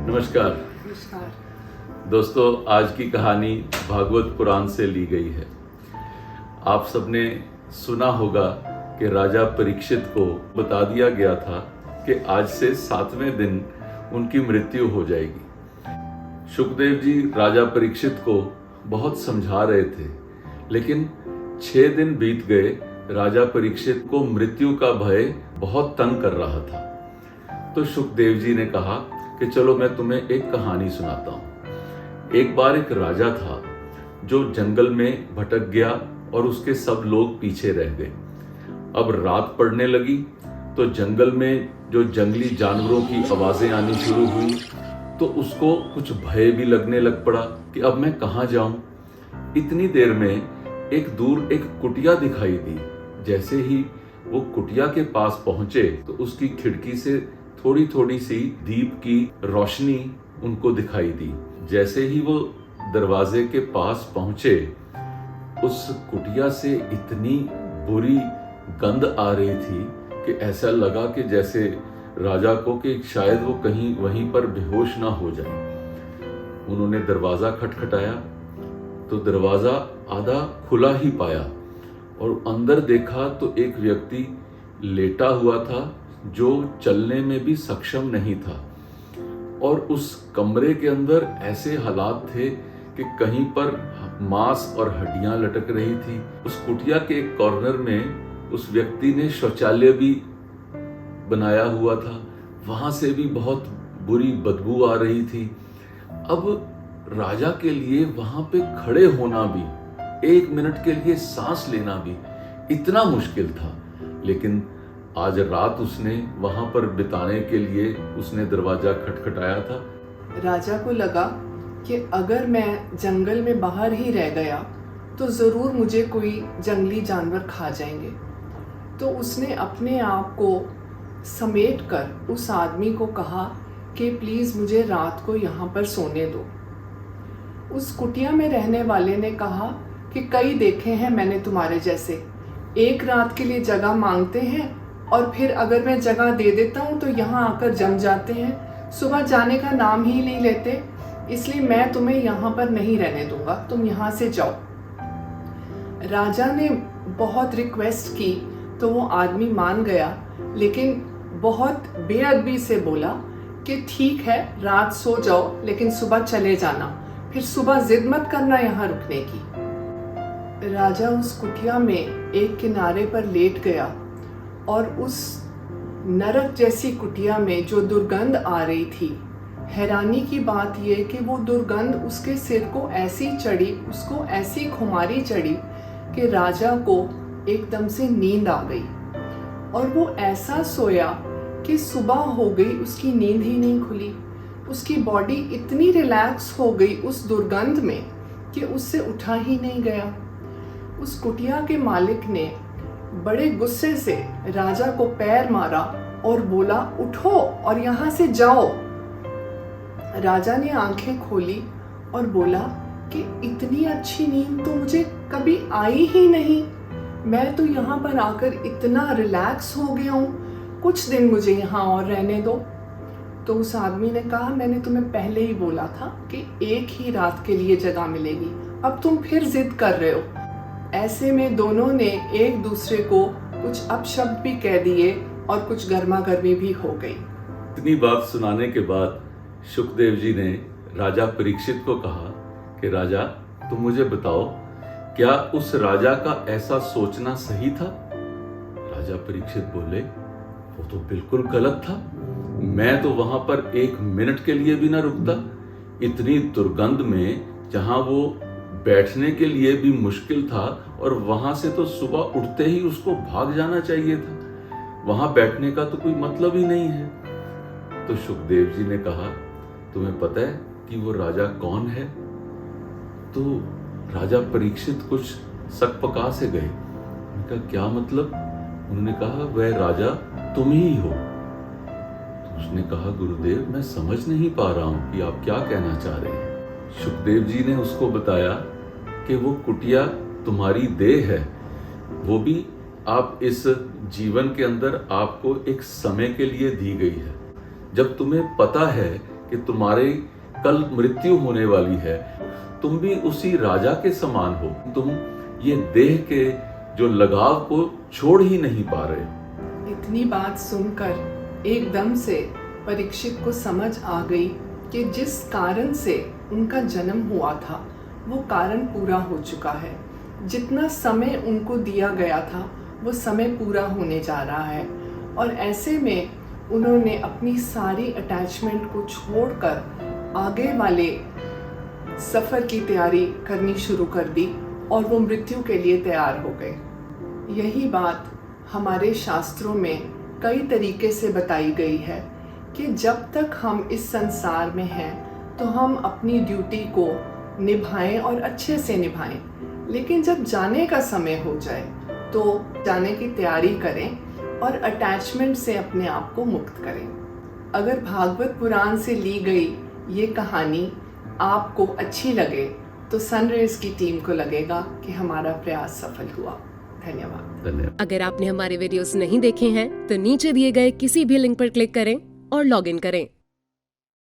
नमस्कार नमस्कार। दोस्तों, आज की कहानी भागवत पुराण से ली गई है। आप सबने सुना होगा कि राजा परीक्षित को बता दिया गया था कि आज से 7वें दिन उनकी मृत्यु हो जाएगी। शुकदेव जी राजा परीक्षित को बहुत समझा रहे थे, लेकिन 6 दिन बीत गए। राजा परीक्षित को मृत्यु का भय बहुत तंग कर रहा था। तो शुकदेव जी ने कहा कि चलो मैं तुम्हें एक कहानी सुनाता हूँ। एक बार एक राजा था जो जंगल में भटक गया और उसके सब लोग पीछे रह गए। अब रात पड़ने लगी तो जंगल में जो जंगली जानवरों की आवाजें आनी शुरू हुई, तो उसको कुछ भय भी लगने लग पड़ा कि अब मैं कहाँ जाऊं। इतनी देर में एक दूर एक कुटिया दिखाई दी। जैसे ही वो कुटिया के पास पहुंचे तो उसकी खिड़की से थोड़ी थोड़ी सी दीप की रोशनी उनको दिखाई दी। जैसे ही वो दरवाजे के पास पहुंचे, उस कुटिया से इतनी बुरी गंध आ रही थी कि ऐसा लगा कि जैसे राजा को कि शायद वो कहीं वहीं पर बेहोश ना हो जाए। उन्होंने दरवाजा खटखटाया तो दरवाजा आधा खुला ही पाया और अंदर देखा तो एक व्यक्ति लेटा हुआ था जो चलने में भी सक्षम नहीं था। और उस कमरे के अंदर ऐसे हालात थे कि कहीं पर मांस और हड्डियां लटक रही थी। उस कुटिया के एक कॉर्नर में उस व्यक्ति ने शौचालय भी बनाया हुआ था, वहां से भी बहुत बुरी बदबू आ रही थी। अब राजा के लिए वहां पे खड़े होना भी, 1 मिनट के लिए सांस लेना भी इतना मुश्किल था। लेकिन आज रात उसने वहां पर बिताने के लिए उसने दरवाजा खटखटाया था। राजा को लगा कि अगर मैं जंगल में बाहर ही रह गया तो ज़रूर मुझे कोई जंगली जानवर खा जाएंगे। तो उसने अपने आप को समेट कर उस आदमी को कहा कि प्लीज़ मुझे रात को यहाँ पर सोने दो। उस कुटिया में रहने वाले ने कहा कि कई देखे हैं मैंने तुम्हारे जैसे, एक रात के लिए जगह मांगते हैं और फिर अगर मैं जगह दे देता हूँ तो यहाँ आकर जम जाते हैं, सुबह जाने का नाम ही नहीं लेते। इसलिए मैं तुम्हें यहाँ पर नहीं रहने दूंगा, तुम यहाँ से जाओ। राजा ने बहुत रिक्वेस्ट की तो वो आदमी मान गया, लेकिन बहुत बेअदबी से बोला कि ठीक है रात सो जाओ, लेकिन सुबह चले जाना, फिर सुबह जिद मत करना यहाँ रुकने की। राजा उस कुटिया में एक किनारे पर लेट गया और उस नरक जैसी कुटिया में जो दुर्गंध आ रही थी, हैरानी की बात यह कि वो दुर्गंध उसके सिर को ऐसी चढ़ी, उसको ऐसी खुमारी चढ़ी कि राजा को एकदम से नींद आ गई और वो ऐसा सोया कि सुबह हो गई, उसकी नींद ही नहीं खुली। उसकी बॉडी इतनी रिलैक्स हो गई उस दुर्गंध में कि उससे उठा ही नहीं गया। उस कुटिया के मालिक ने बड़े गुस्से से राजा को पैर मारा और बोला, उठो और यहाँ से जाओ। राजा ने आंखें खोली और बोला कि इतनी अच्छी नींद तो मुझे कभी आई ही नहीं। मैं तो यहाँ पर आकर इतना रिलैक्स हो गया हूँ, कुछ दिन मुझे यहाँ और रहने दो। तो उस आदमी ने कहा, मैंने तुम्हें पहले ही बोला था कि एक ही रात के लिए जगह मिलेगी, अब तुम फिर जिद कर रहे हो। ऐसे में दोनों ने एक दूसरे को कुछ अपशब्द भी कह दिए और कुछ गर्मा गर्मी भी हो गई। इतनी बात सुनाने के बाद शुकदेव जी ने राजा परीक्षित को कहा कि राजा, तुम मुझे बताओ, क्या उस राजा का ऐसा सोचना सही था? राजा परीक्षित बोले, वो तो बिल्कुल गलत था। मैं तो वहां पर 1 मिनट के लिए भी ना रुकता। इतनी दुर्गंध में जहां वो बैठने के लिए भी मुश्किल था और वहां से तो सुबह उठते ही उसको भाग जाना चाहिए था। वहां बैठने का तो कोई मतलब ही नहीं है। तो शुकदेव जी ने कहा, तुम्हें पता है कि वो राजा कौन है? तो राजा परीक्षित कुछ सकपका से गए। उनका क्या मतलब? उन्होंने कहा, वह राजा तुम ही हो। तो उसने कहा, गुरुदेव मैं समझ नहीं पा रहा हूं कि आप क्या कहना चाह रहे हैं। शुकदेव जी ने उसको बताया कि वो कुटिया तुम्हारी देह है, वो भी आप इस जीवन के अंदर आपको एक समय के लिए दी गई है। जब तुम्हें पता है कि कि तुम्हारे कल मृत्यु होने वाली है, तुम भी उसी राजा के समान हो, तुम ये देह के जो लगाव को छोड़ ही नहीं पा रहे। इतनी बात सुनकर एकदम से परीक्षित को समझ आ गई कि जिस कारण से उनका जन्म हुआ था वो कारण पूरा हो चुका है। जितना समय उनको दिया गया था वो समय पूरा होने जा रहा है, और ऐसे में उन्होंने अपनी सारी अटैचमेंट को छोड़कर आगे वाले सफ़र की तैयारी करनी शुरू कर दी और वो मृत्यु के लिए तैयार हो गए। यही बात हमारे शास्त्रों में कई तरीके से बताई गई है कि जब तक हम इस संसार में हैं तो हम अपनी ड्यूटी को निभाएं और अच्छे से निभाएं, लेकिन जब जाने का समय हो जाए तो जाने की तैयारी करें और अटैचमेंट से अपने आप को मुक्त करें। अगर भागवत पुराण से ली गई ये कहानी आपको अच्छी लगे तो सनराइज की टीम को लगेगा कि हमारा प्रयास सफल हुआ। धन्यवाद। अगर आपने हमारे वीडियोस नहीं देखे हैं तो नीचे दिए गए किसी भी लिंक पर क्लिक करें और लॉग इन करें।